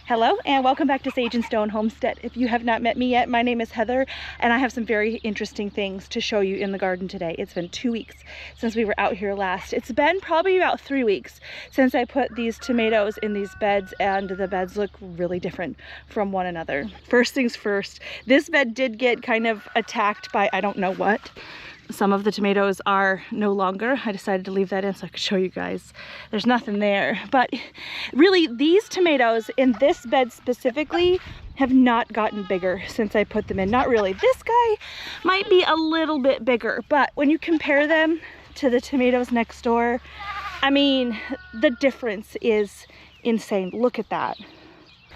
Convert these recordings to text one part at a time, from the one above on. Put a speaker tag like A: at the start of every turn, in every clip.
A: Hello and welcome back to Sage and Stone Homestead. If you have not met me yet, my name is Heather and I have some very interesting things to show you in the garden today. It's been 2 weeks since we were out here last. It's been probably about 3 weeks since I put these tomatoes in these beds, and the beds look really different from one another. First things first, this bed did get kind of attacked by I don't know what. Some of the tomatoes are no longer. I decided to leave that in so I could show you guys. There's nothing there. But really, these tomatoes in this bed specifically have not gotten bigger since I put them in. Not really. This guy might be a little bit bigger, but when you compare them to the tomatoes next door, I mean, the difference is insane. Look at that.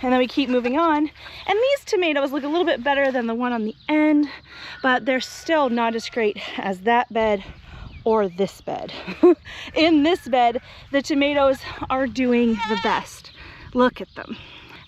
A: And then we keep moving on, and these tomatoes look a little bit better than the one on the end, but they're still not as great as that bed or this bed. In this bed, the tomatoes are doing the best. Look at them.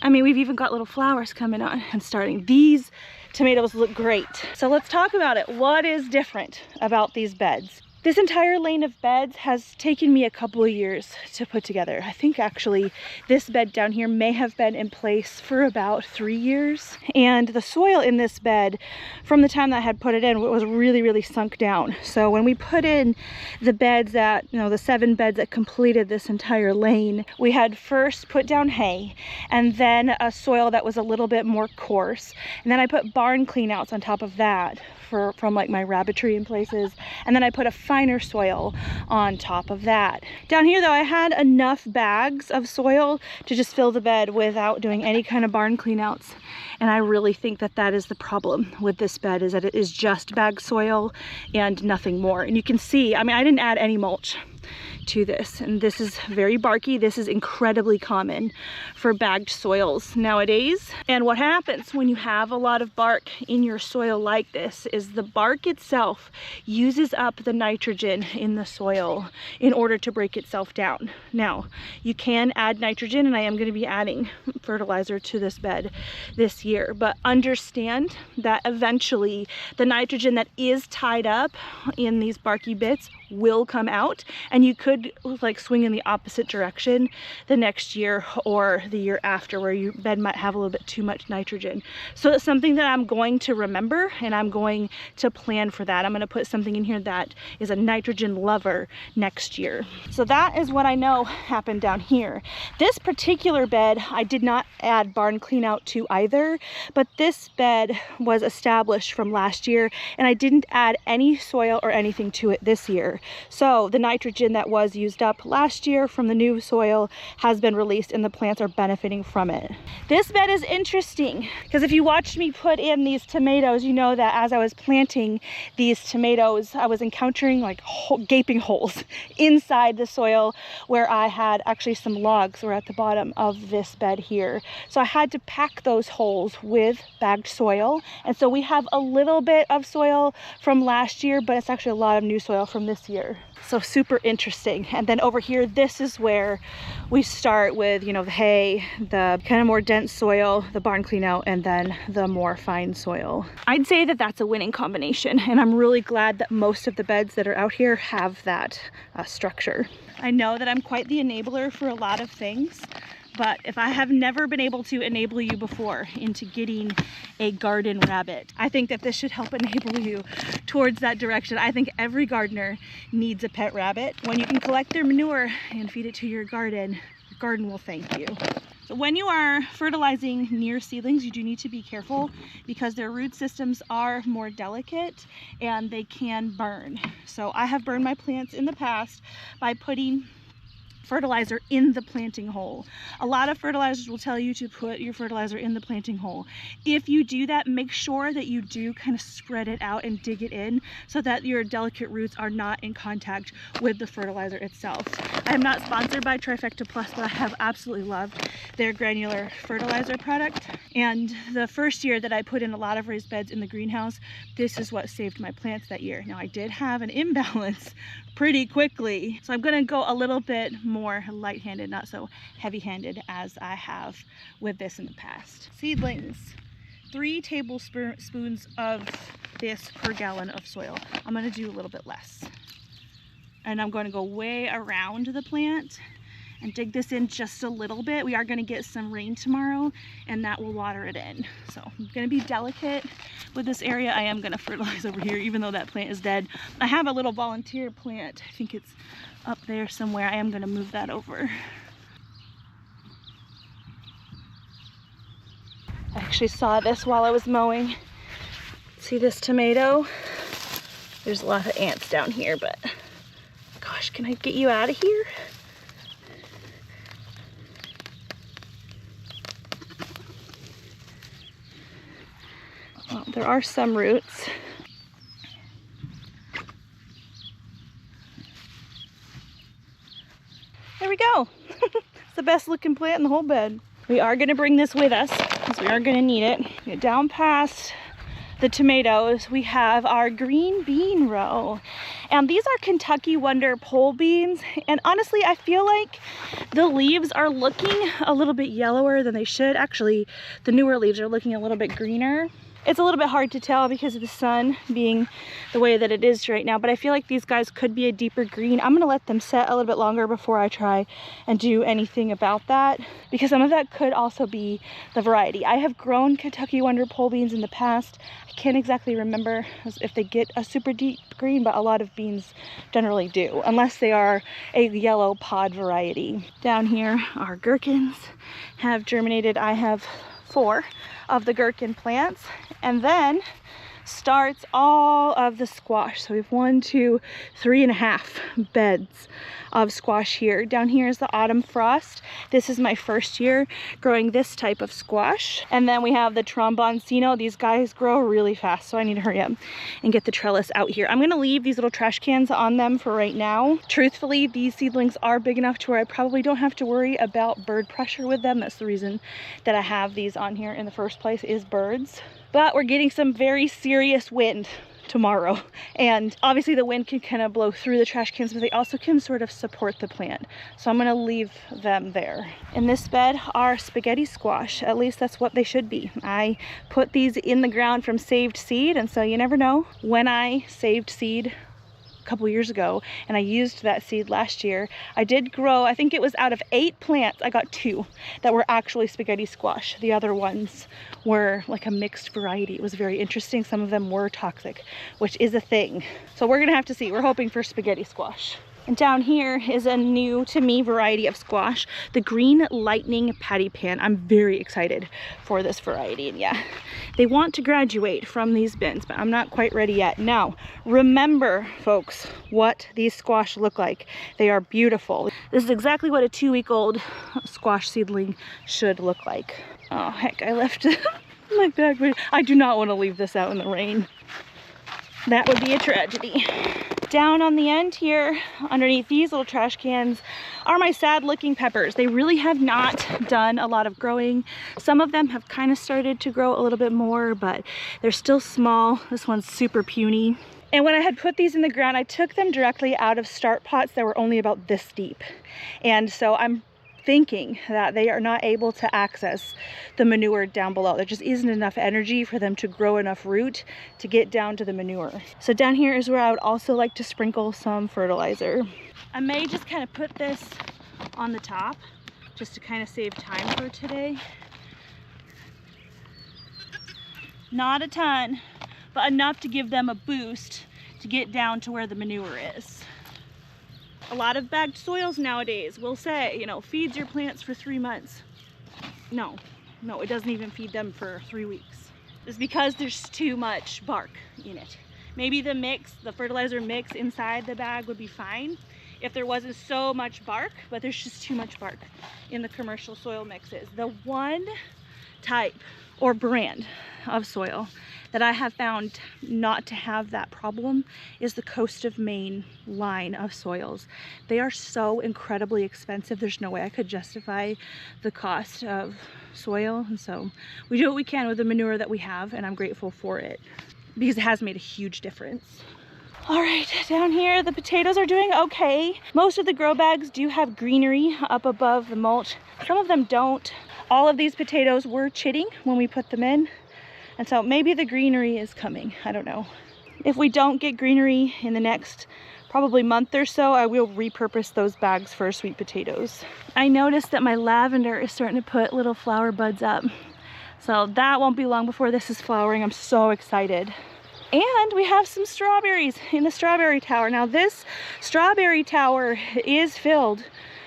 A: I mean, we've even got little flowers coming on and starting. These tomatoes look great. So let's talk about it. What is different about these beds? This entire lane of beds has taken me a couple of years to put together. I think actually this bed down here may have been in place for about 3 years. And the soil in this bed, from the time that I had put it in, was really sunk down. So when we put in the beds that, the 7 beds that completed this entire lane, we had first put down hay and then a soil that was a little bit more coarse. And then I put barn cleanouts on top of that from like my rabbitry in places. And then I put a finer soil on top of that. Down here though, I had enough bags of soil to just fill the bed without doing any kind of barn cleanouts. And I really think that that is the problem with this bed, is that it is just bag soil and nothing more. And you can see, I mean, I didn't add any mulch to this, and this is very barky. This is incredibly common for bagged soils nowadays. And what happens when you have a lot of bark in your soil like this is the bark itself uses up the nitrogen in the soil in order to break itself down. Now, you can add nitrogen, and I am going to be adding fertilizer to this bed this year, but understand that eventually the nitrogen that is tied up in these barky bits will come out, and you could like swing in the opposite direction the next year or the year after, where your bed might have a little bit too much nitrogen. So it's something that I'm going to remember, and I'm going to plan for that. I'm going to put something in here that is a nitrogen lover next year. So that is what I know happened down here. This particular bed I did not add barn clean out to either, but this bed was established from last year, and I didn't add any soil or anything to it this year. So the nitrogen that was used up last year from the new soil has been released, and the plants are benefiting from it. This bed is interesting because if you watched me put in these tomatoes, you know that as I was planting these tomatoes, I was encountering like gaping holes inside the soil where I had actually some logs were at the bottom of this bed here. So I had to pack those holes with bagged soil. And so we have a little bit of soil from last year, but it's actually a lot of new soil from this year. So super interesting. And then over here, this is where we start with, the hay, the kind of more dense soil, the barn clean out, and then the more fine soil. I'd say that that's a winning combination, and I'm really glad that most of the beds that are out here have that structure. I know that I'm quite the enabler for a lot of things, but if I have never been able to enable you before into getting a garden rabbit, I think that this should help enable you towards that direction. I think every gardener needs a pet rabbit. When you can collect their manure and feed it to your garden will thank you. So when you are fertilizing near seedlings, you do need to be careful because their root systems are more delicate and they can burn. So I have burned my plants in the past by putting fertilizer in the planting hole. A lot of fertilizers will tell you to put your fertilizer in the planting hole. If you do that, make sure that you do kind of spread it out and dig it in so that your delicate roots are not in contact with the fertilizer itself. I am not sponsored by Trifecta Plus, but I have absolutely loved their granular fertilizer product. And the first year that I put in a lot of raised beds in the greenhouse, this is what saved my plants that year. Now I did have an imbalance pretty quickly, so I'm gonna go a little bit more light-handed, not so heavy-handed as I have with this in the past. Seedlings, 3 tablespoons of this per gallon of soil. I'm gonna do a little bit less, and I'm going to go way around the plant and dig this in just a little bit. We are going to get some rain tomorrow, and that will water it in. So I'm going to be delicate with this area. I am going to fertilize over here, even though that plant is dead. I have a little volunteer plant. I think it's up there somewhere. I am going to move that over. I actually saw this while I was mowing. See this tomato? There's a lot of ants down here, but gosh, can I get you out of here? Well, there are some roots. There we go. It's the best looking plant in the whole bed. We are going to bring this with us because we are going to need it. Get down past the tomatoes, we have our green bean row, and these are Kentucky Wonder pole beans, and honestly I feel like the leaves are looking a little bit yellower than they should. Actually, the newer leaves are looking a little bit greener. It's a little bit hard to tell because of the sun being the way that it is right now, but I feel like these guys could be a deeper green. I'm gonna let them set a little bit longer before I try and do anything about that, because some of that could also be the variety. I have grown Kentucky Wonder pole beans in the past. I can't exactly remember if they get a super deep green, but a lot of beans generally do, unless they are a yellow pod variety. Down here, our gherkins have germinated. I have 4 of the gherkin plants, and then starts all of the squash. So we have 1, 2, 3.5 beds of squash here. Down here is the autumn frost. This is my first year growing this type of squash. And then we have the tromboncino. These guys grow really fast, so I need to hurry up and get the trellis out here. I'm gonna leave these little trash cans on them for right now. Truthfully, these seedlings are big enough to where I probably don't have to worry about bird pressure with them. That's the reason that I have these on here in the first place, is birds. But we're getting some very serious wind tomorrow, and obviously the wind can kind of blow through the trash cans, but they also can sort of support the plant, so I'm gonna leave them there. In this bed are spaghetti squash. At least that's what they should be. I put these in the ground from saved seed, and so you never know. When I saved seed a couple years ago and I used that seed last year, I did grow, I think it was out of 8 plants, I got 2 that were actually spaghetti squash. The other ones were like a mixed variety. It was very interesting. Some of them were toxic, which is a thing. So we're gonna have to see. We're hoping for spaghetti squash. And down here is a new to me variety of squash, the Green Lightning Patty Pan. I'm very excited for this variety, and yeah, they want to graduate from these bins, but I'm not quite ready yet. Now, remember folks, what these squash look like. They are beautiful. This is exactly what a 2-week-old squash seedling should look like. Oh heck, I left my bag. I do not want to leave this out in the rain. That would be a tragedy. Down on the end here, underneath these little trash cans, are my sad looking peppers. They really have not done a lot of growing. Some of them have kind of started to grow a little bit more, but they're still small. This one's super puny. And when I had put these in the ground, I took them directly out of start pots that were only about this deep. And so I'm thinking that they are not able to access the manure down below. There just isn't enough energy for them to grow enough root to get down to the manure. So down here is where I would also like to sprinkle some fertilizer. I may just kind of put this on the top just to kind of save time for today. Not a ton, but enough to give them a boost to get down to where the manure is. A lot of bagged soils nowadays will say, you know, feeds your plants for 3 months. No, it doesn't even feed them for 3 weeks. It's because there's too much bark in it. Maybe the mix, the fertilizer mix inside the bag would be fine if there wasn't so much bark, but there's just too much bark in the commercial soil mixes. The one type or brand of soil that I have found not to have that problem is the Coast of Maine line of soils. They are so incredibly expensive. There's no way I could justify the cost of soil. And so we do what we can with the manure that we have, and I'm grateful for it because it has made a huge difference. All right, down here, the potatoes are doing okay. Most of the grow bags do have greenery up above the mulch. Some of them don't. All of these potatoes were chitting when we put them in, and so maybe the greenery is coming. I don't know. If we don't get greenery in the next probably month or so, I will repurpose those bags for sweet potatoes. I noticed that my lavender is starting to put little flower buds up. So that won't be long before this is flowering. I'm so excited. And we have some strawberries in the strawberry tower. Now this strawberry tower is filled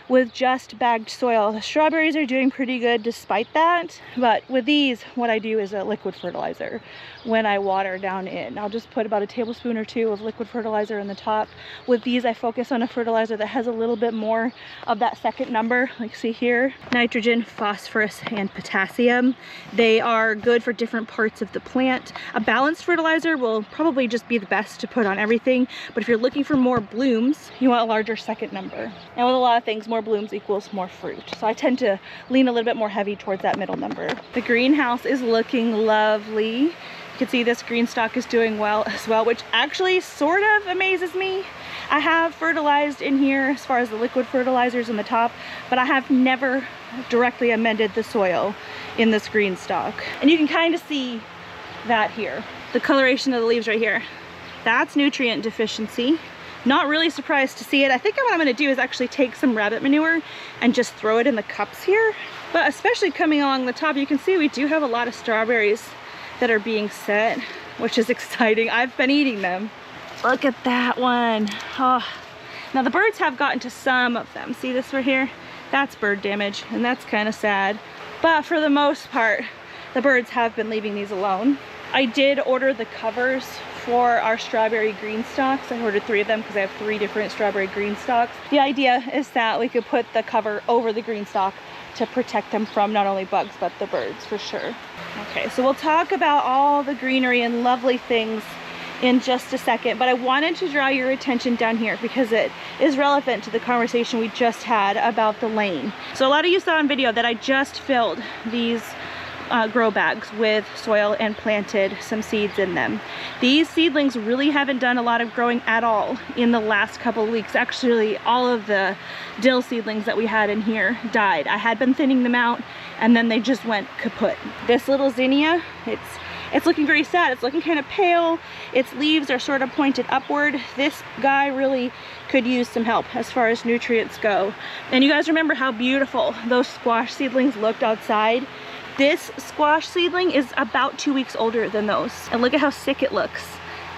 A: with just bagged soil. The strawberries are doing pretty good despite that, but with these, what I do is a liquid fertilizer when I water down in. I'll just put about a tablespoon or two of liquid fertilizer in the top. With these, I focus on a fertilizer that has a little bit more of that second number, like see here, nitrogen, phosphorus, and potassium. They are good for different parts of the plant. A balanced fertilizer will probably just be the best to put on everything, but if you're looking for more blooms, you want a larger second number. And with a lot of things, more blooms equals more fruit. So I tend to lean a little bit more heavy towards that middle number. The greenhouse is looking lovely. You can see this green stalk is doing well as well, which actually sort of amazes me. I have fertilized in here as far as the liquid fertilizers in the top, but I have never directly amended the soil in this green stalk. And you can kind of see that here. The coloration of the leaves right here. That's nutrient deficiency. Not really surprised to see it. I think what I'm gonna do is actually take some rabbit manure and just throw it in the cups here. But especially coming along the top, you can see we do have a lot of strawberries that are being set, which is exciting. I've been eating them. Look at that one. Oh. Now the birds have gotten to some of them. See this right here? That's bird damage, and that's kind of sad. But for the most part, the birds have been leaving these alone. I did order the covers for our strawberry green stalks. I ordered 3 of them because I have 3 different strawberry green stalks. The idea is that we could put the cover over the green stalk to protect them from not only bugs, but the birds for sure. Okay, so we'll talk about all the greenery and lovely things in just a second, but I wanted to draw your attention down here because it is relevant to the conversation we just had about the lane. So a lot of you saw on video that I just filled these grow bags with soil and planted some seeds in them. These seedlings really haven't done a lot of growing at all in the last couple of weeks. Actually, all of the dill seedlings that we had in here died. I had been thinning them out and then they just went kaput. This little zinnia, it's looking very sad. It's looking kind of pale. Its leaves are sort of pointed upward. This guy really could use some help as far as nutrients go. And you guys remember how beautiful those squash seedlings looked outside? This squash seedling is about 2 weeks older than those. And look at how sick it looks.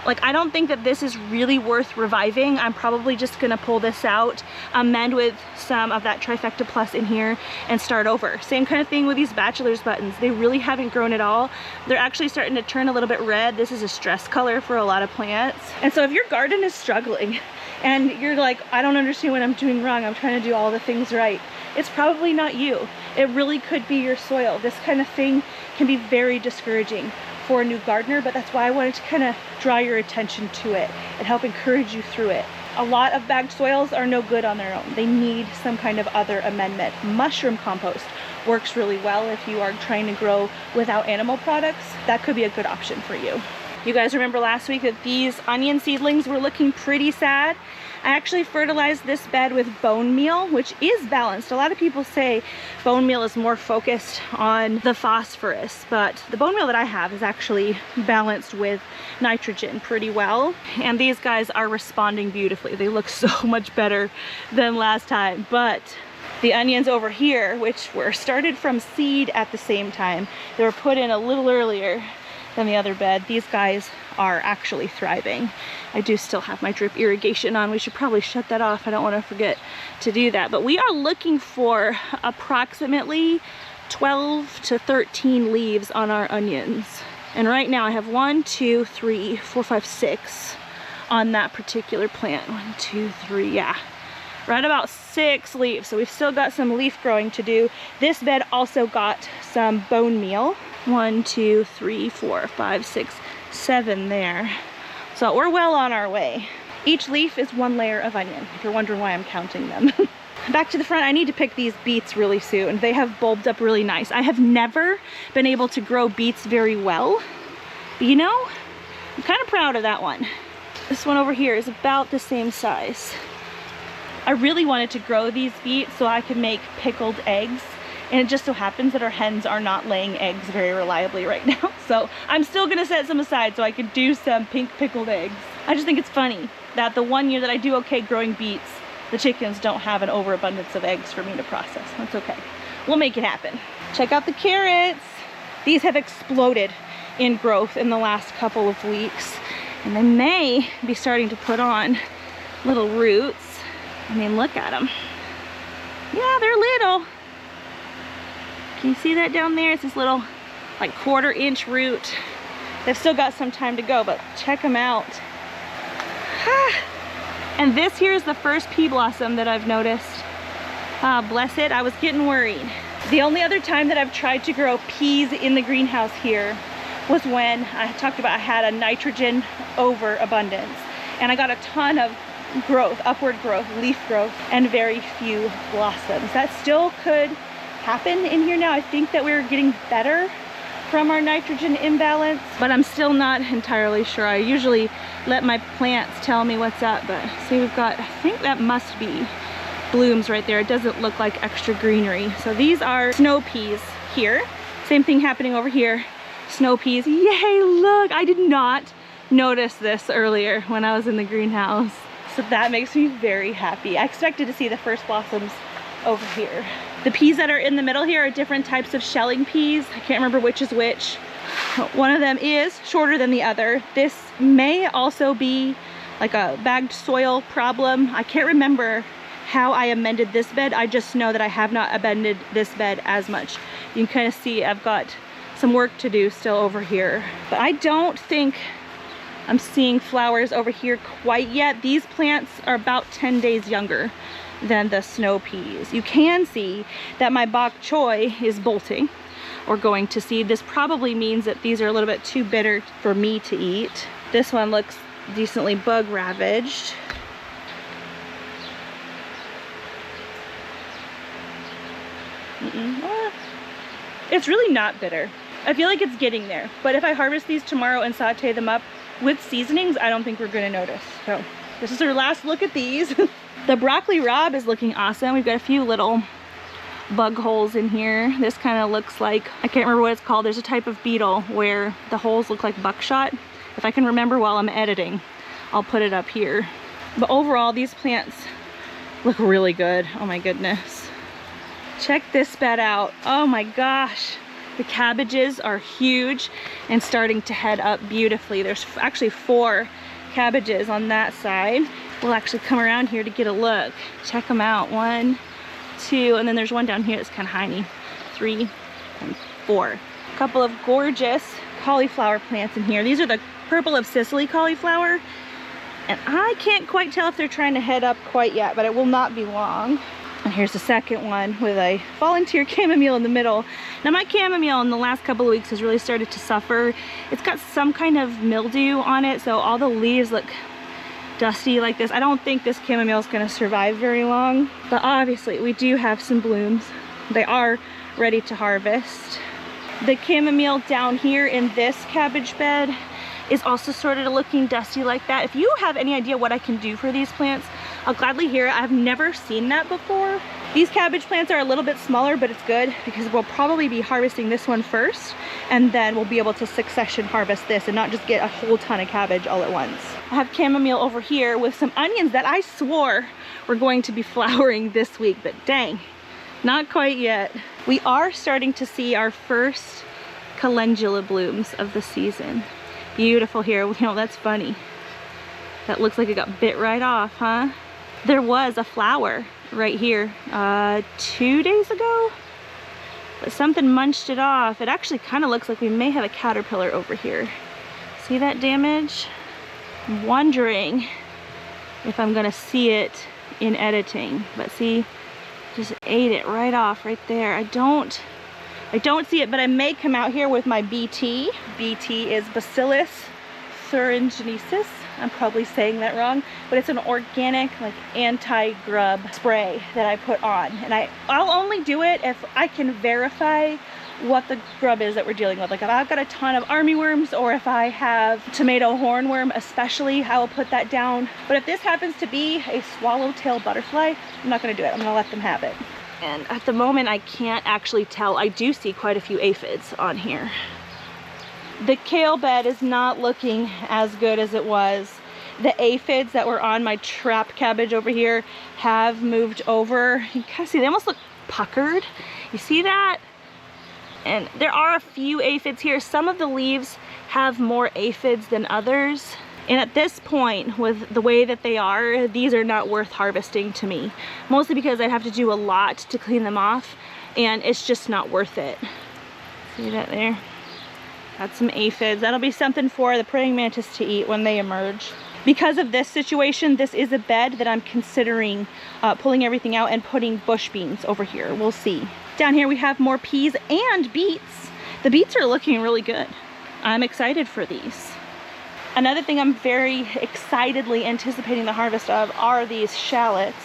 A: Like, I don't think that this is really worth reviving. I'm probably just gonna pull this out, amend with some of that Trifecta Plus in here, and start over. Same kind of thing with these bachelor's buttons. They really haven't grown at all. They're actually starting to turn a little bit red. This is a stress color for a lot of plants. And so if your garden is struggling and you're like, I don't understand what I'm doing wrong, I'm trying to do all the things right, it's probably not you. It really could be your soil. This kind of thing can be very discouraging for a new gardener, but that's why I wanted to kind of draw your attention to it and help encourage you through it. A lot of bagged soils are no good on their own. They need some kind of other amendment. Mushroom compost works really well if you are trying to grow without animal products. That could be a good option for you. You guys remember last week that these onion seedlings were looking pretty sad? I actually fertilized this bed with bone meal, which is balanced. A lot of people say bone meal is more focused on the phosphorus, but the bone meal that I have is actually balanced with nitrogen pretty well. And these guys are responding beautifully. They look so much better than last time. But the onions over here, which were started from seed at the same time, they were put in a little earlier than the other bed. These guys are actually thriving. I do still have my drip irrigation on. We should probably shut that off. I don't want to forget to do that. But we are looking for approximately 12 to 13 leaves on our onions. And right now I have 1, 2, 3, 4, 5, 6 on that particular plant. 1, 2, 3, yeah. Right about 6 leaves. So we've still got some leaf growing to do. This bed also got some bone meal. 1, 2, 3, 4, 5, 6, 7 there. So we're well on our way. Each leaf is 1 layer of onion, if you're wondering why I'm counting them. Back to the front, I need to pick these beets really soon. They have bulbed up really nice. I have never been able to grow beets very well, but you know, I'm kind of proud of that one. This one over here is about the same size. I really wanted to grow these beets so I could make pickled eggs. And it just so happens that our hens are not laying eggs very reliably right now. So I'm still gonna set some aside so I could do some pink pickled eggs. I just think it's funny that the one year that I do okay growing beets, the chickens don't have an overabundance of eggs for me to process. That's okay. We'll make it happen. Check out the carrots. These have exploded in growth in the last couple of weeks, and they may be starting to put on little roots. I mean, look at them. Yeah, they're little. Can you see that down there? It's this little like 1/4 inch root. They've still got some time to go, but check them out. And this here is the first pea blossom that I've noticed. Bless it, I was getting worried. The only other time that I've tried to grow peas in the greenhouse here was when I talked about I had a nitrogen overabundance, and I got a ton of growth, upward growth, leaf growth, and very few blossoms. That still could happen in here now. I think that we're getting better from our nitrogen imbalance, but I'm still not entirely sure. I usually let my plants tell me what's up, but see, we've got, I think that must be blooms right there. It doesn't look like extra greenery. So these are snow peas here. Same thing happening over here. Snow peas. Yay, look! I did not notice this earlier when I was in the greenhouse. So that makes me very happy. I expected to see the first blossoms over here. The peas that are in the middle here are different types of shelling peas. I can't remember which is which. One of them is shorter than the other. This may also be like a bagged soil problem. I can't remember how I amended this bed. I just know that I have not amended this bed as much. You can kind of see I've got some work to do still over here. But I don't think I'm seeing flowers over here quite yet. These plants are about 10 days younger than the snow peas. You can see that my bok choy is bolting or going to seed. This probably means that these are a little bit too bitter for me to eat. This one looks decently bug ravaged. It's really not bitter. I feel like it's getting there, but if I harvest these tomorrow and saute them up with seasonings, I don't think we're gonna notice. So this is our last look at these. The broccoli rabe is looking awesome. We've got a few little bug holes in here. This kind of looks like, I can't remember what it's called. There's a type of beetle where the holes look like buckshot. If I can remember while I'm editing, I'll put it up here. But overall, these plants look really good. Oh my goodness. Check this bed out. Oh my gosh. The cabbages are huge and starting to head up beautifully. There's actually 4 cabbages on that side. We'll actually come around here to get a look. Check them out. 1, 2, and then there's one down here that's kind of tiny. 3 and 4. A couple of gorgeous cauliflower plants in here. These are the purple of Sicily cauliflower, and I can't quite tell if they're trying to head up quite yet, but it will not be long. And here's the second one with a volunteer chamomile in the middle. Now my chamomile in the last couple of weeks has really started to suffer. It's got some kind of mildew on it, so all the leaves look dusty like this. I don't think this chamomile is going to survive very long, but obviously we do have some blooms. They are ready to harvest. The chamomile down here in this cabbage bed is also sort of looking dusty like that. If you have any idea what I can do for these plants, I'll gladly hear it. I've never seen that before. These cabbage plants are a little bit smaller, but it's good because we'll probably be harvesting this one first, and then we'll be able to succession harvest this and not just get a whole ton of cabbage all at once. I have chamomile over here with some onions that I swore were going to be flowering this week, but dang, not quite yet. We are starting to see our first calendula blooms of the season. Beautiful here. You know, that's funny. That looks like it got bit right off, huh? There was a flower right here 2 days ago, but something munched it off. It actually kind of looks like we may have a caterpillar over here. See that damage? I'm wondering if I'm gonna see it in editing, but see, just ate it right off right there. I don't see it, but I may come out here with my BT. BT is Bacillus thuringiensis. I'm probably saying that wrong, but it's an organic, like, anti-grub spray that I put on. And I'll only do it if I can verify what the grub is that we're dealing with. Like if I've got a ton of armyworms, or if I have tomato hornworm especially, I will put that down. But if this happens to be a swallowtail butterfly, I'm not gonna do it. I'm gonna let them have it. And at the moment, I can't actually tell. I do see quite a few aphids on here. The kale bed is not looking as good as it was. The aphids that were on my trap cabbage over here have moved over. You can kind of see they almost look puckered. You see that? And there are a few aphids here. Some of the leaves have more aphids than others. And at this point, with the way that they are, these are not worth harvesting to me. Mostly because I'd have to do a lot to clean them off, and it's just not worth it. See that there? Got some aphids. That'll be something for the praying mantis to eat when they emerge. Because of this situation, this is a bed that I'm considering pulling everything out and putting bush beans over here. We'll see. Down here we have more peas and beets. The beets are looking really good. I'm excited for these. Another thing I'm very excitedly anticipating the harvest of are these shallots.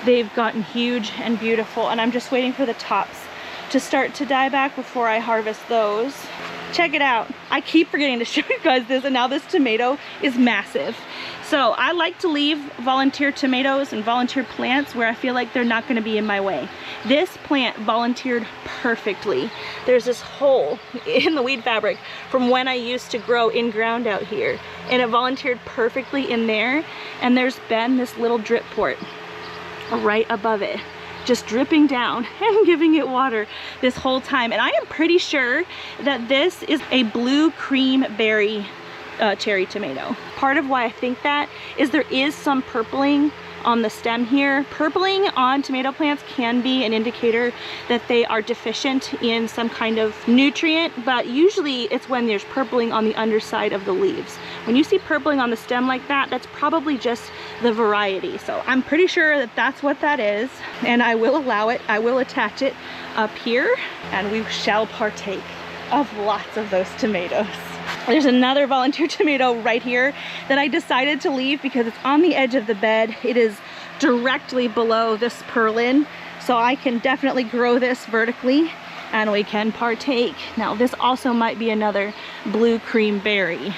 A: They've gotten huge and beautiful, and I'm just waiting for the tops to start to die back before I harvest those. Check it out. I keep forgetting to show you guys this, and now this tomato is massive. So I like to leave volunteer tomatoes and volunteer plants where I feel like they're not going to be in my way. This plant volunteered perfectly. There's this hole in the weed fabric from when I used to grow in ground out here, and it volunteered perfectly in there. And there's been this little drip port right above it, just dripping down and giving it water this whole time. And I am pretty sure that this is a blue cream berry cherry tomato. Part of why I think that is there is some purpling on the stem here. Purpling on tomato plants can be an indicator that they are deficient in some kind of nutrient, but usually it's when there's purpling on the underside of the leaves. When you see purpling on the stem like that, that's probably just the variety. So I'm pretty sure that that's what that is, and I will allow it. I will attach it up here, and we shall partake of lots of those tomatoes. There's another volunteer tomato right here that I decided to leave because it's on the edge of the bed. It is directly below this purlin, so I can definitely grow this vertically and we can partake. Now this also might be another blue cream berry.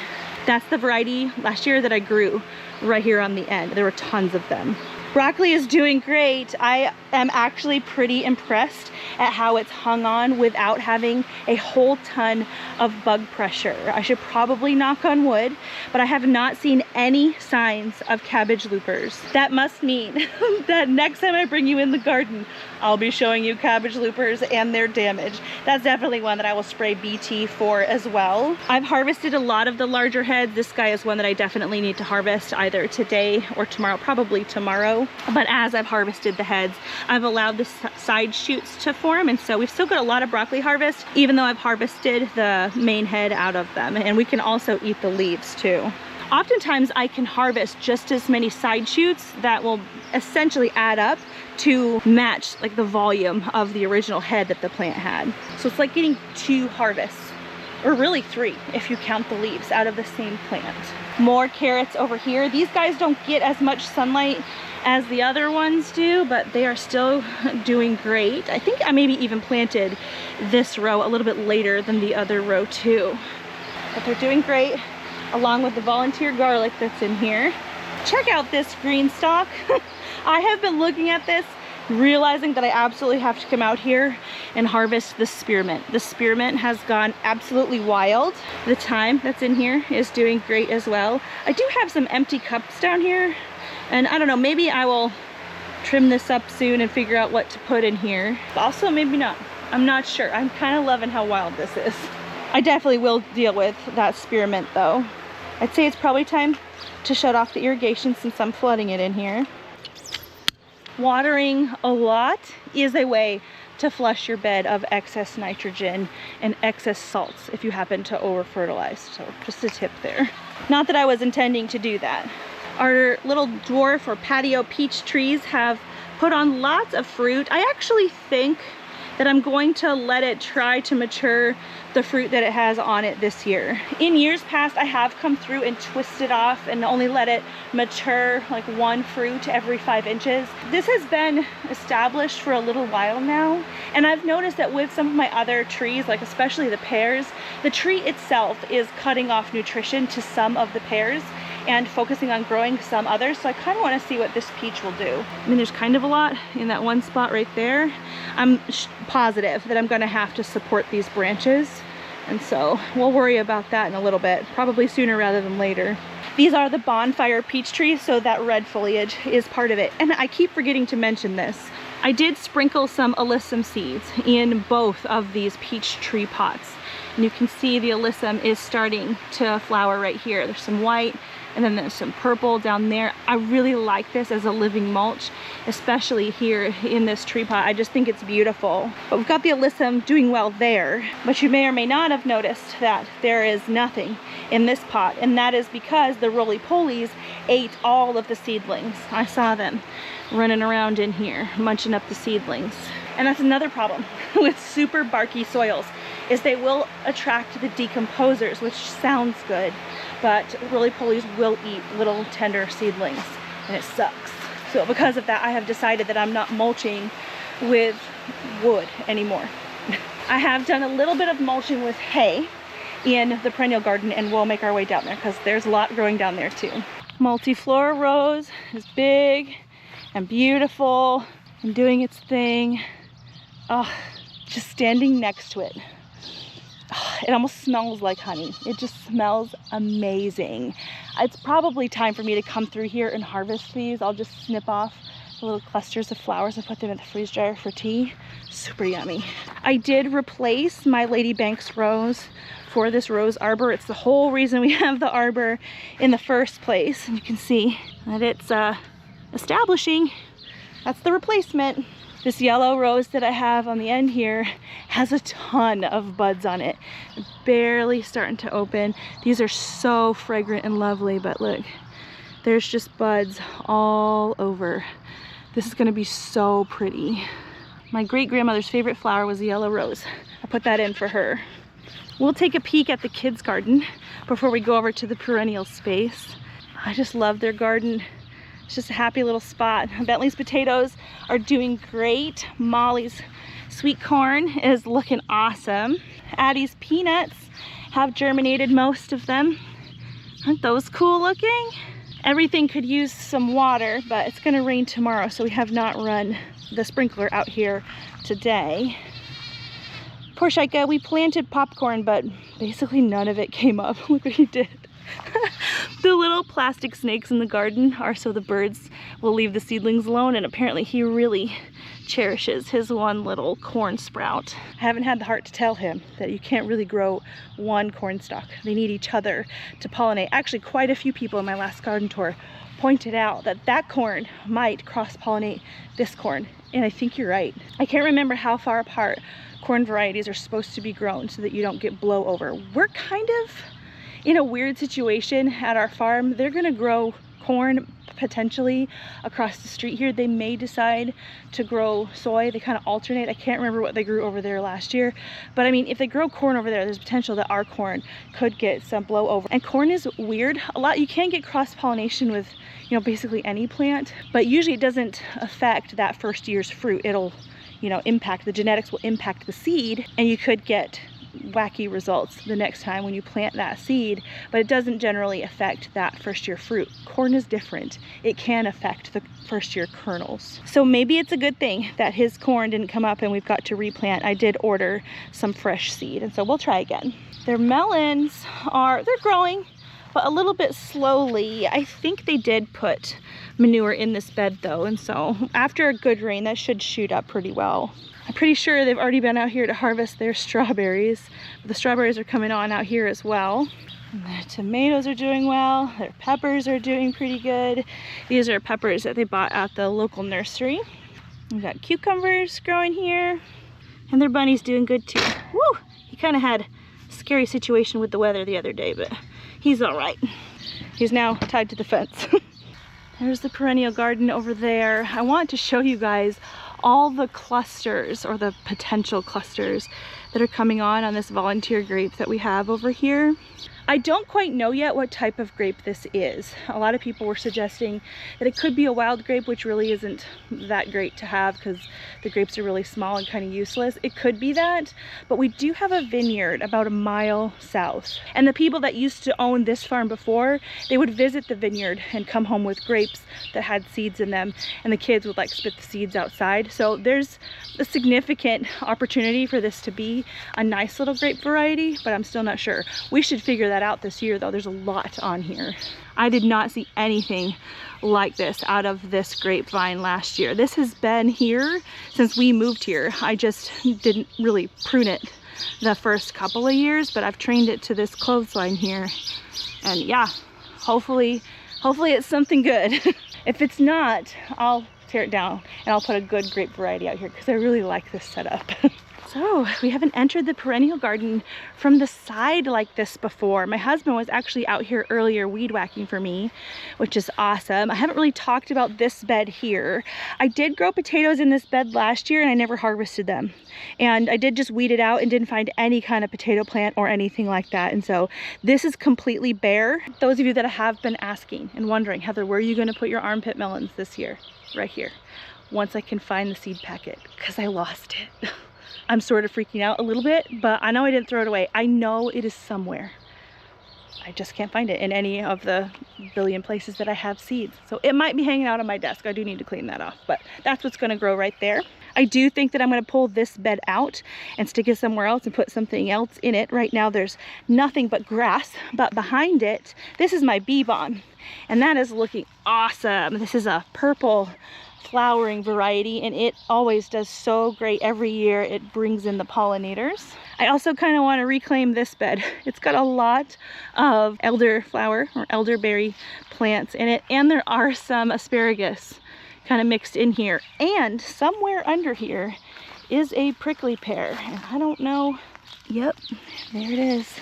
A: That's the variety last year that I grew right here on the end. There were tons of them. Broccoli is doing great. I am actually pretty impressed at how it's hung on without having a whole ton of bug pressure. I should probably knock on wood, but I have not seen any signs of cabbage loopers. That must mean that next time I bring you in the garden, I'll be showing you cabbage loopers and their damage. That's definitely one that I will spray BT for as well. I've harvested a lot of the larger heads. This guy is one that I definitely need to harvest either today or tomorrow, probably tomorrow. But as I've harvested the heads, I've allowed the side shoots to form, and so we've still got a lot of broccoli harvest, even though I've harvested the main head out of them. And we can also eat the leaves too. Oftentimes I can harvest just as many side shoots that will essentially add up to match like the volume of the original head that the plant had. So it's like getting 2 harvests, or really 3 if you count the leaves out of the same plant. More carrots over here. These guys don't get as much sunlight as the other ones do, but they are still doing great. I think I maybe even planted this row a little bit later than the other row too. But they're doing great, along with the volunteer garlic that's in here. Check out this green stalk. I have been looking at this, realizing that I absolutely have to come out here and harvest the spearmint. The spearmint has gone absolutely wild. The thyme that's in here is doing great as well. I do have some empty cups down here, and I don't know, maybe I will trim this up soon and figure out what to put in here. Also, maybe not. I'm not sure. I'm kind of loving how wild this is. I definitely will deal with that spearmint though. I'd say it's probably time to shut off the irrigation since I'm flooding it in here. Watering a lot is a way to flush your bed of excess nitrogen and excess salts if you happen to over fertilize. So just a tip there. Not that I was intending to do that. Our little dwarf or patio peach trees have put on lots of fruit. I actually think that I'm going to let it try to mature the fruit that it has on it this year. In years past, I have come through and twisted off and only let it mature like 1 fruit every 5 inches. This has been established for a little while now, and I've noticed that with some of my other trees, like especially the pears, the tree itself is cutting off nutrition to some of the pears and focusing on growing some others. So I kind of want to see what this peach will do. I mean, there's kind of a lot in that one spot right there. I'm positive that I'm going to have to support these branches, and so we'll worry about that in a little bit, probably sooner rather than later. These are the bonfire peach trees, so that red foliage is part of it. And I keep forgetting to mention this. I did sprinkle some alyssum seeds in both of these peach tree pots. And you can see the alyssum is starting to flower right here. There's some white and then there's some purple down there. I really like this as a living mulch, especially here in this tree pot. I just think it's beautiful. But we've got the alyssum doing well there. But you may or may not have noticed that there is nothing in this pot, and that is because the roly-polies ate all of the seedlings. I saw them running around in here, munching up the seedlings. And that's another problem with super barky soils, is they will attract the decomposers, which sounds good, but roly-polies will eat little tender seedlings, and it sucks. So because of that, I have decided that I'm not mulching with wood anymore. I have done a little bit of mulching with hay in the perennial garden, and we'll make our way down there because there's a lot growing down there too. Multiflora rose is big and beautiful and doing its thing. Oh, just standing next to it. Oh, it almost smells like honey. It just smells amazing. It's probably time for me to come through here and harvest these. I'll just snip off the little clusters of flowers and put them in the freeze dryer for tea. Super yummy. I did replace my Lady Banks rose for this rose arbor. It's the whole reason we have the arbor in the first place. And you can see that it's establishing. That's the replacement. This yellow rose that I have on the end here has a ton of buds on it. Barely starting to open. These are so fragrant and lovely, but look, there's just buds all over. This is gonna be so pretty. My great-grandmother's favorite flower was the yellow rose. I put that in for her. We'll take a peek at the kids' garden before we go over to the perennial space. I just love their garden. It's just a happy little spot. Bentley's potatoes are doing great. Molly's sweet corn is looking awesome. Addie's peanuts have germinated, most of them. Aren't those cool looking? Everything could use some water, but it's gonna rain tomorrow, so we have not run the sprinkler out here today. Poor Shika, we planted popcorn, but basically none of it came up. Look what he did. The little plastic snakes in the garden are so the birds will leave the seedlings alone, and apparently he really cherishes his one little corn sprout. I haven't had the heart to tell him that you can't really grow one corn stalk. They need each other to pollinate. Actually, quite a few people in my last garden tour pointed out that that corn might cross-pollinate this corn, and I think you're right. I can't remember how far apart corn varieties are supposed to be grown so that you don't get blowover. We're kind of in a weird situation at our farm. They're gonna grow corn potentially across the street here. They may decide to grow soy. They kind of alternate. I can't remember what they grew over there last year, but I mean, if they grow corn over there, there's potential that our corn could get some blowover. And corn is weird. You can get cross-pollination with, you know, basically any plant, but usually it doesn't affect that first year's fruit. It'll, you know, impact, the genetics will impact the seed, and you could get wacky results the next time when you plant that seed, but it doesn't generally affect that first year fruit. Corn is different. It can affect the first year kernels. So maybe it's a good thing that his corn didn't come up and we've got to replant. I did order some fresh seed, and so we'll try again. Their melons they're growing, but a little bit slowly. I think they did put manure in this bed though, and so after a good rain, that should shoot up pretty well. I'm pretty sure they've already been out here to harvest their strawberries. The strawberries are coming on out here as well. And their tomatoes are doing well. Their peppers are doing pretty good. These are peppers that they bought at the local nursery. We've got cucumbers growing here. And their bunny's doing good too. Woo! He kind of had a scary situation with the weather the other day, but he's all right. He's now tied to the fence. There's the perennial garden over there. I want to show you guys all the clusters, or the potential clusters, that are coming on this volunteer grape that we have over here. I don't quite know yet what type of grape this is. A lot of people were suggesting that it could be a wild grape, which really isn't that great to have because the grapes are really small and kind of useless. It could be that, but we do have a vineyard about a mile south. And the people that used to own this farm before, they would visit the vineyard and come home with grapes that had seeds in them, and the kids would like spit the seeds outside. So there's a significant opportunity for this to be a nice little grape variety, but I'm still not sure. We should figure that that out this year though. There's a lot on here. I did not see anything like this out of this grapevine last year. This has been here since we moved here. I just didn't really prune it the first couple of years, but I've trained it to this clothesline here. And yeah, hopefully it's something good. If it's not, I'll tear it down and I'll put a good grape variety out here because I really like this setup. So we haven't entered the perennial garden from the side like this before. My husband was actually out here earlier weed whacking for me, which is awesome. I haven't really talked about this bed here. I did grow potatoes in this bed last year and I never harvested them. And I did just weed it out and didn't find any kind of potato plant or anything like that. And so this is completely bare. Those of you that have been asking and wondering, Heather, where are you gonna put your armpit melons this year? Right here, once I can find the seed packet, because I lost it. I'm sort of freaking out a little bit, but I know I didn't throw it away. I know it is somewhere. I just can't find it in any of the billion places that I have seeds. So it might be hanging out on my desk. I do need to clean that off, but that's what's gonna grow right there. I do think that I'm gonna pull this bed out and stick it somewhere else and put something else in it. Right now there's nothing but grass, but behind it, this is my bee balm, and that is looking awesome. This is a purple flowering variety and it always does so great every year. It brings in the pollinators. I also kind of want to reclaim this bed. It's got a lot of elderflower or elderberry plants in it, and there are some asparagus kind of mixed in here, and somewhere under here is a prickly pear, and I don't know. Yep, there it is.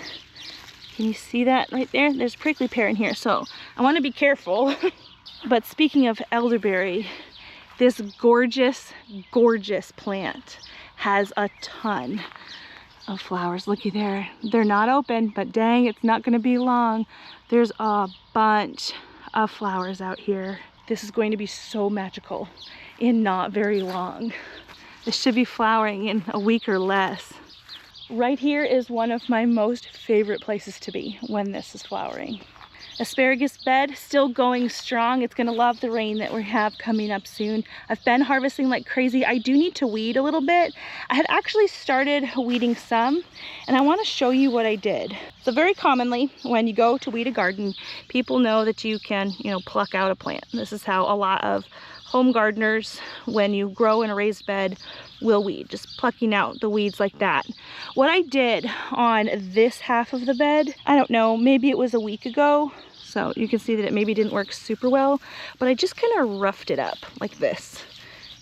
A: Can you see that right there? There's prickly pear in here, so I want to be careful. But speaking of elderberry, this gorgeous, gorgeous plant has a ton of flowers. Looky there. They're not open, but dang, it's not going to be long. There's a bunch of flowers out here. This is going to be so magical in not very long. This should be flowering in a week or less. Right here is one of my most favorite places to be when this is flowering. Asparagus bed still going strong. It's gonna love the rain that we have coming up soon. I've been harvesting like crazy. I do need to weed a little bit. I had actually started weeding some, and I want to show you what I did. So very commonly when you go to weed a garden, people know that you can, pluck out a plant. This is how a lot of home gardeners, when you grow in a raised bed, will weed, just plucking out the weeds like that. What I did on this half of the bed, I don't know, maybe it was a week ago, so you can see that it maybe didn't work super well, but I just kind of roughed it up like this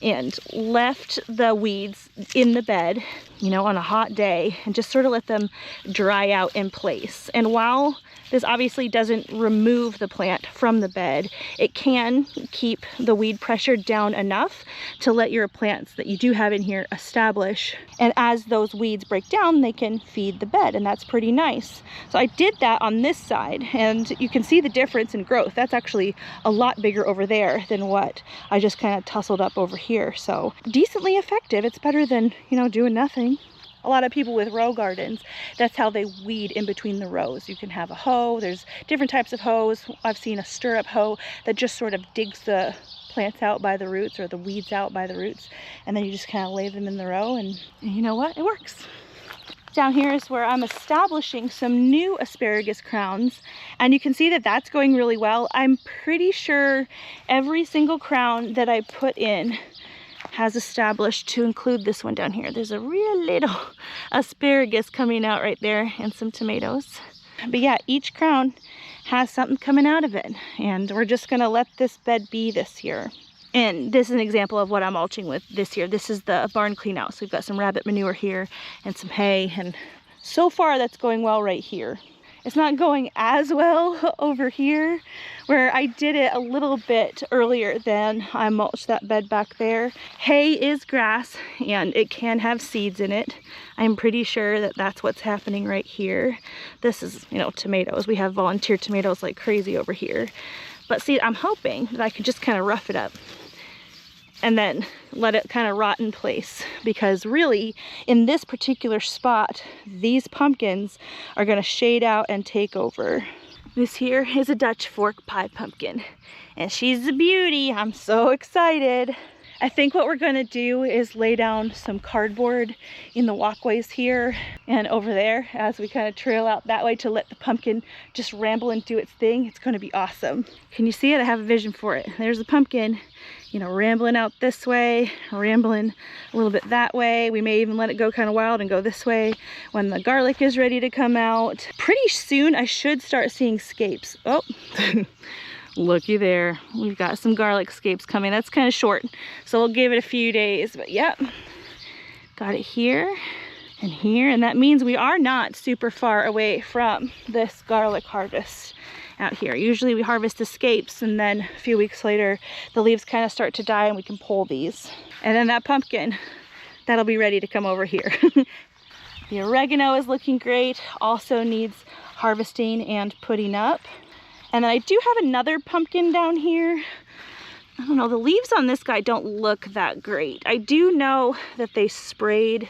A: and left the weeds in the bed, on a hot day, and just sort of let them dry out in place. And while this obviously doesn't remove the plant from the bed, it can keep the weed pressure down enough to let your plants that you do have in here establish. And as those weeds break down, they can feed the bed, and that's pretty nice. So I did that on this side, and you can see the difference in growth. That's actually a lot bigger over there than what I just kind of tussled up over here. So decently effective. It's better than, doing nothing. A lot of people with row gardens, that's how they weed in between the rows. You can have a hoe, there's different types of hoes. I've seen a stirrup hoe that just sort of digs the plants out by the roots, or the weeds out by the roots, and then you just kind of lay them in the row, and you know what, it works. Down here is where I'm establishing some new asparagus crowns, and you can see that that's going really well. I'm pretty sure every single crown that I put in has established, to include this one down here. There's a real little asparagus coming out right there, and some tomatoes. But yeah, each crown has something coming out of it, and we're just gonna let this bed be this year. And this is an example of what I'm mulching with this year. This is the barn clean out. So we've got some rabbit manure here and some hay, and so far that's going well right here. It's not going as well over here, where I did it a little bit earlier than I mulched that bed back there. Hay is grass, and it can have seeds in it. I'm pretty sure that that's what's happening right here. This is, tomatoes. We have volunteer tomatoes like crazy over here. But see, I'm hoping that I could just kind of rough it up and then let it kind of rot in place, because really in this particular spot, these pumpkins are going to shade out and take over. This here is a Dutch fork pie pumpkin, and she's a beauty. I'm so excited. I think what we're gonna do is lay down some cardboard in the walkways here and over there as we kind of trail out that way to let the pumpkin just ramble and do its thing. It's gonna be awesome. Can you see it? I have a vision for it. There's the pumpkin, you know, rambling out this way, rambling a little bit that way. We may even let it go kind of wild and go this way when the garlic is ready to come out. Pretty soon I should start seeing scapes. Oh. Looky there, we've got some garlic scapes coming. That's kind of short, so we'll give it a few days, but yep, got it here and here, and that means we are not super far away from this garlic harvest out here. Usually we harvest the scapes and then a few weeks later the leaves kind of start to die and we can pull these, and then that pumpkin, that'll be ready to come over here. The oregano is looking great, also needs harvesting and putting up. And then I do have another pumpkin down here. I don't know, the leaves on this guy don't look that great. I do know that they sprayed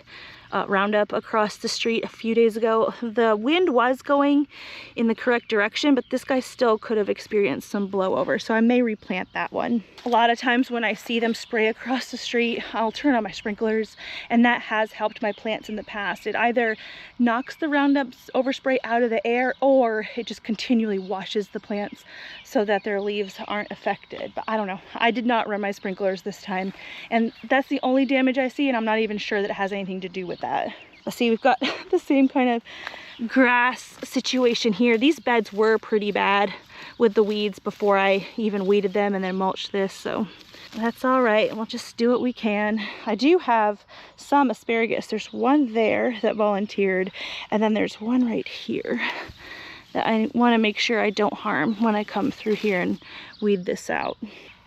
A: Roundup across the street a few days ago. The wind was going in the correct direction, but this guy still could have experienced some blowover, so I may replant that one. A lot of times when I see them spray across the street, I'll turn on my sprinklers, and that has helped my plants in the past. It either knocks the Roundup's overspray out of the air, or it just continually washes the plants so that their leaves aren't affected. But I don't know, I did not run my sprinklers this time, and that's the only damage I see, and I'm not even sure that it has anything to do with that. Let's see, we've got the same kind of grass situation here. These beds were pretty bad with the weeds before I even weeded them and then mulched this, so that's all right. We'll just do what we can. I do have some asparagus. There's one there that volunteered, and then there's one right here that I want to make sure I don't harm when I come through here and weed this out.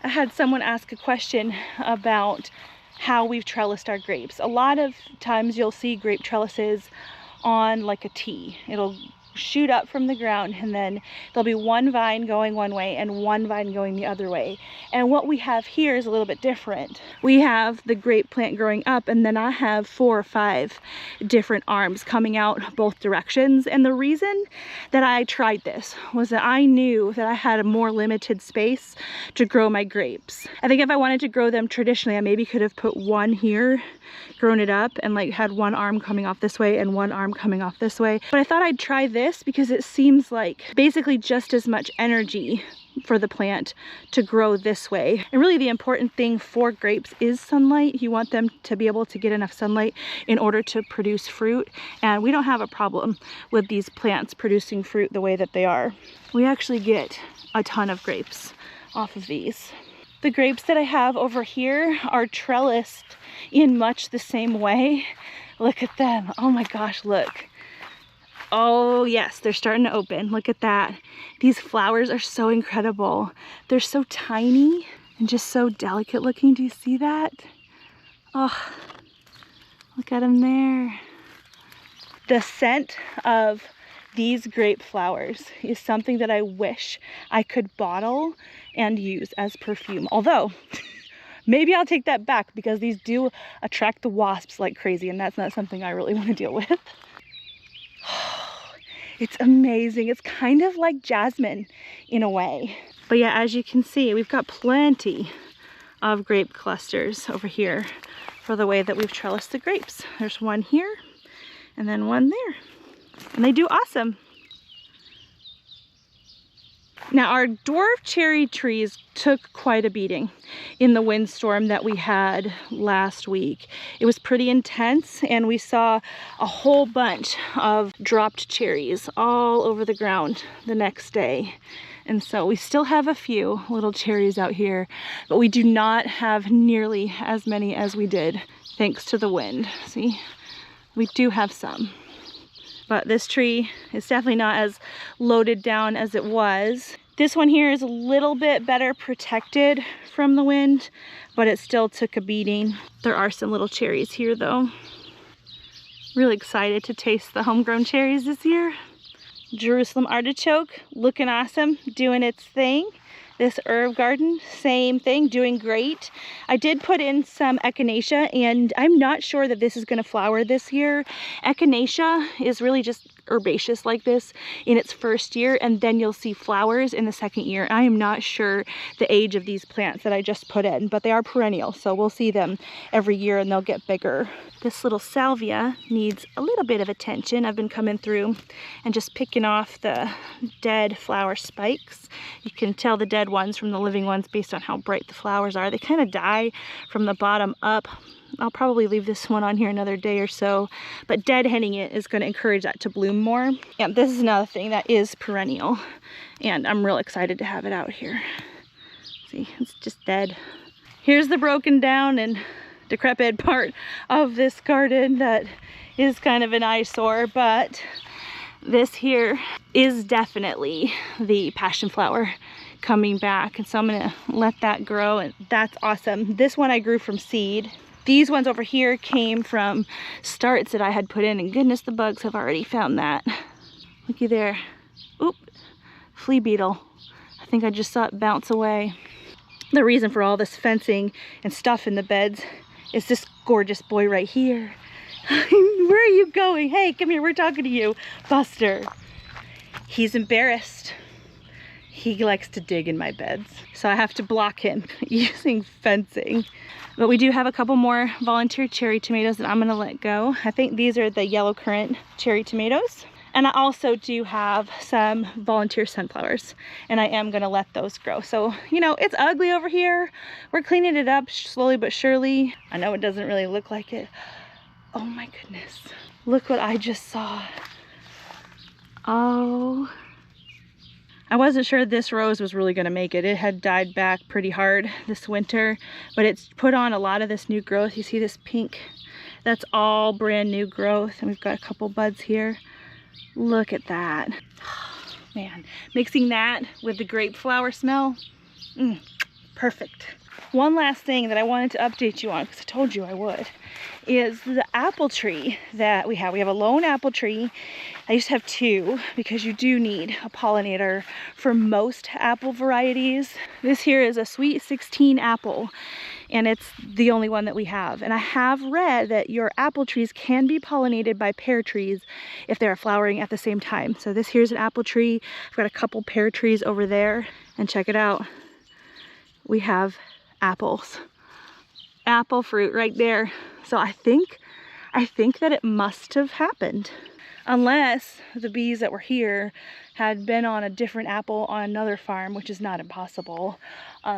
A: I had someone ask a question about how we've trellised our grapes. A lot of times you'll see grape trellises on like a T. It'll shoot up from the ground, and then there'll be one vine going one way and one vine going the other way. And what we have here is a little bit different. We have the grape plant growing up, and then I have 4 or 5 different arms coming out both directions. And the reason that I tried this was that I knew that I had a more limited space to grow my grapes. I think if I wanted to grow them traditionally, I maybe could have put one here, grown it up, and like had one arm coming off this way and one arm coming off this way. But I thought I'd try this because it seems like basically just as much energy for the plant to grow this way. And really the important thing for grapes is sunlight. You want them to be able to get enough sunlight in order to produce fruit. And we don't have a problem with these plants producing fruit the way that they are. We actually get a ton of grapes off of these. The grapes that I have over here are trellised in much the same way. Look at them. Oh my gosh, look. Oh yes, they're starting to open. Look at that. These flowers are so incredible. They're so tiny and just so delicate looking. Do you see that? Oh, look at them there. The scent of these grape flowers is something that I wish I could bottle and use as perfume. Although, maybe I'll take that back because these do attract the wasps like crazy, and that's not something I really want to deal with. It's amazing. It's kind of like jasmine in a way. But yeah, as you can see, we've got plenty of grape clusters over here for the way that we've trellised the grapes. There's one here and then one there. And they do awesome. Now our dwarf cherry trees took quite a beating in the windstorm that we had last week. It was pretty intense, and we saw a whole bunch of dropped cherries all over the ground the next day. And so we still have a few little cherries out here, but we do not have nearly as many as we did thanks to the wind. See, we do have some. But this tree is definitely not as loaded down as it was. This one here is a little bit better protected from the wind, but it still took a beating. There are some little cherries here though. Really excited to taste the homegrown cherries this year. Jerusalem artichoke, looking awesome, doing its thing. This herb garden, same thing, doing great. I did put in some echinacea, and I'm not sure that this is going to flower this year. Echinacea is really just herbaceous like this in its first year, and then you'll see flowers in the second year. I am not sure the age of these plants that I just put in, but they are perennial, so we'll see them every year and they'll get bigger. This little salvia needs a little bit of attention. I've been coming through and just picking off the dead flower spikes. You can tell the dead ones from the living ones based on how bright the flowers are. They kind of die from the bottom up. I'll probably leave this one on here another day or so, but deadheading it is going to encourage that to bloom more. And this is another thing that is perennial, and I'm real excited to have it out here. See, it's just dead. Here's the broken down and decrepit part of this garden that is kind of an eyesore, but this here is definitely the passion flower coming back, and so I'm gonna let that grow, and that's awesome. This one I grew from seed. These ones over here came from starts that I had put in, and goodness, the bugs have already found that. Looky there. Oop, flea beetle. I think I just saw it bounce away. The reason for all this fencing and stuff in the beds is this gorgeous boy right here. Where are you going? Hey, come here, we're talking to you. Buster. He's embarrassed. He likes to dig in my beds, so I have to block him using fencing. But we do have a couple more volunteer cherry tomatoes that I'm gonna let go. I think these are the yellow currant cherry tomatoes. And I also do have some volunteer sunflowers, and I am gonna let those grow. So, you know, it's ugly over here. We're cleaning it up slowly but surely. I know it doesn't really look like it. Oh my goodness. Look what I just saw. Oh. I wasn't sure this rose was really gonna make it. It had died back pretty hard this winter, but it's put on a lot of this new growth. You see this pink? That's all brand new growth, and we've got a couple buds here. Look at that. Man, mixing that with the grape flower smell, perfect. One last thing that I wanted to update you on, because I told you I would, is the apple tree that we have. We have a lone apple tree. I used to have two because you do need a pollinator for most apple varieties. This here is a sweet 16 apple, and it's the only one that we have. And I have read that your apple trees can be pollinated by pear trees if they're flowering at the same time. So this here's an apple tree. I've got a couple pear trees over there, and check it out. We have apples. Apple fruit right there. So I think that it must have happened. Unless the bees that were here had been on a different apple on another farm, which is not impossible,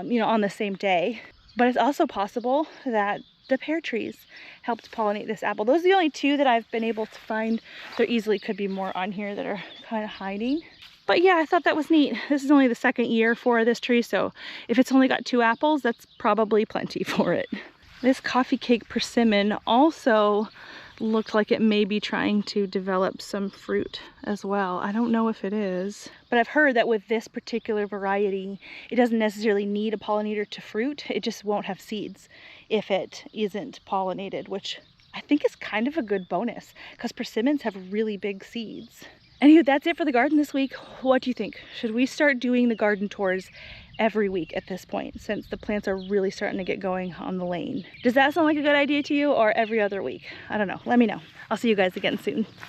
A: you know, on the same day. But it's also possible that the pear trees helped pollinate this apple. Those are the only two that I've been able to find. There easily could be more on here that are kind of hiding. But yeah, I thought that was neat. This is only the second year for this tree, so if it's only got 2 apples, that's probably plenty for it. This coffee cake persimmon also looked like it may be trying to develop some fruit as well. I don't know if it is, but I've heard that with this particular variety, it doesn't necessarily need a pollinator to fruit. It just won't have seeds if it isn't pollinated, which I think is kind of a good bonus because persimmons have really big seeds. Anywho, that's it for the garden this week. What do you think? Should we start doing the garden tours every week at this point, since the plants are really starting to get going on the lane? Does that sound like a good idea to you, or every other week? I don't know. Let me know. I'll see you guys again soon.